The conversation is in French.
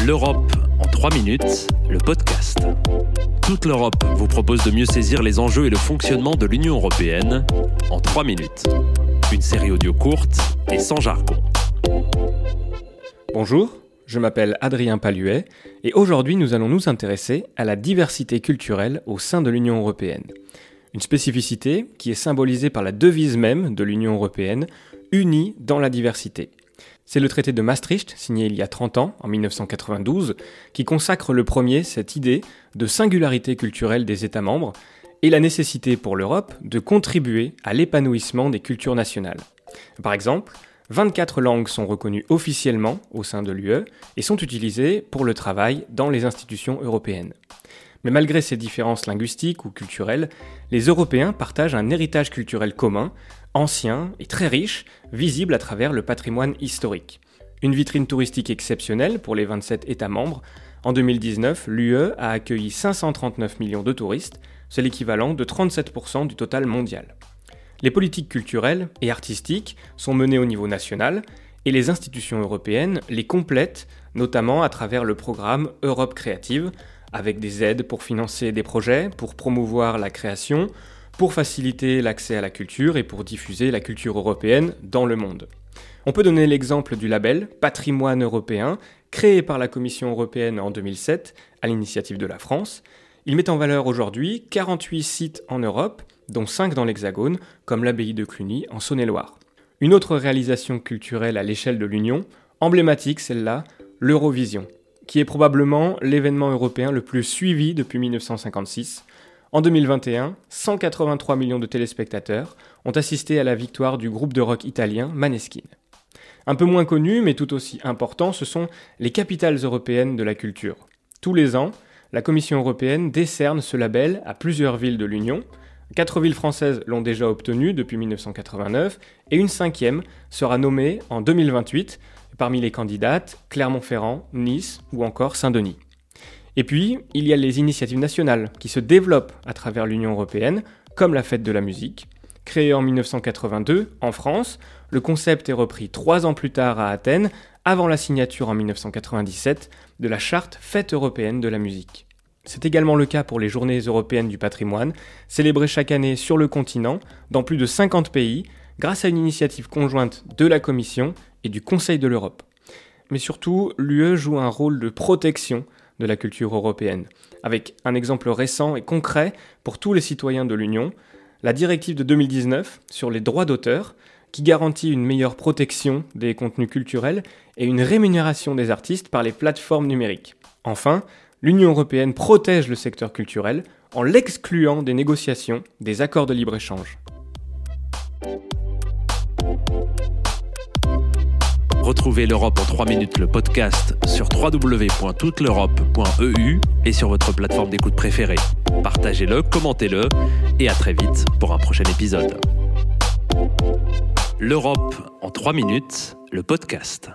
L'Europe en 3 minutes, le podcast. Toute l'Europe vous propose de mieux saisir les enjeux et le fonctionnement de l'Union européenne en 3 minutes. Une série audio courte et sans jargon. Bonjour, je m'appelle Adrien Paluet et aujourd'hui nous allons nous intéresser à la diversité culturelle au sein de l'Union européenne. Une spécificité qui est symbolisée par la devise même de l'Union européenne, unie dans la diversité. C'est le traité de Maastricht, signé il y a 30 ans, en 1992, qui consacre le premier cette idée de singularité culturelle des États membres et la nécessité pour l'Europe de contribuer à l'épanouissement des cultures nationales. Par exemple, 24 langues sont reconnues officiellement au sein de l'UE et sont utilisées pour le travail dans les institutions européennes. Mais malgré ces différences linguistiques ou culturelles, les Européens partagent un héritage culturel commun, ancien et très riche, visible à travers le patrimoine historique. Une vitrine touristique exceptionnelle pour les 27 États membres. En 2019, l'UE a accueilli 539 millions de touristes, c'est l'équivalent de 37% du total mondial. Les politiques culturelles et artistiques sont menées au niveau national et les institutions européennes les complètent, notamment à travers le programme Europe Créative, avec des aides pour financer des projets, pour promouvoir la création, pour faciliter l'accès à la culture et pour diffuser la culture européenne dans le monde. On peut donner l'exemple du label Patrimoine européen, créé par la Commission européenne en 2007, à l'initiative de la France. Il met en valeur aujourd'hui 48 sites en Europe, dont 5 dans l'Hexagone, comme l'abbaye de Cluny en Saône-et-Loire. Une autre réalisation culturelle à l'échelle de l'Union, emblématique celle-là, l'Eurovision, qui est probablement l'événement européen le plus suivi depuis 1956. En 2021, 183 millions de téléspectateurs ont assisté à la victoire du groupe de rock italien Maneskin. Un peu moins connu, mais tout aussi important, ce sont les capitales européennes de la culture. Tous les ans, la Commission européenne décerne ce label à plusieurs villes de l'Union. 4 villes françaises l'ont déjà obtenu depuis 1989, et une 5e sera nommée en 2028, parmi les candidates, Clermont-Ferrand, Nice ou encore Saint-Denis. Et puis, il y a les initiatives nationales qui se développent à travers l'Union européenne, comme la Fête de la musique. Créée en 1982 en France, le concept est repris 3 ans plus tard à Athènes, avant la signature en 1997 de la Charte Fête européenne de la musique. C'est également le cas pour les Journées européennes du patrimoine, célébrées chaque année sur le continent, dans plus de 50 pays, grâce à une initiative conjointe de la Commission et du Conseil de l'Europe. Mais surtout, l'UE joue un rôle de protection de la culture européenne, avec un exemple récent et concret pour tous les citoyens de l'Union, la directive de 2019 sur les droits d'auteur, qui garantit une meilleure protection des contenus culturels et une rémunération des artistes par les plateformes numériques. Enfin, l'Union européenne protège le secteur culturel en l'excluant des négociations des accords de libre-échange. Retrouvez l'Europe en 3 minutes, le podcast, sur www.touteleurope.eu et sur votre plateforme d'écoute préférée. Partagez-le, commentez-le et à très vite pour un prochain épisode. L'Europe en 3 minutes, le podcast.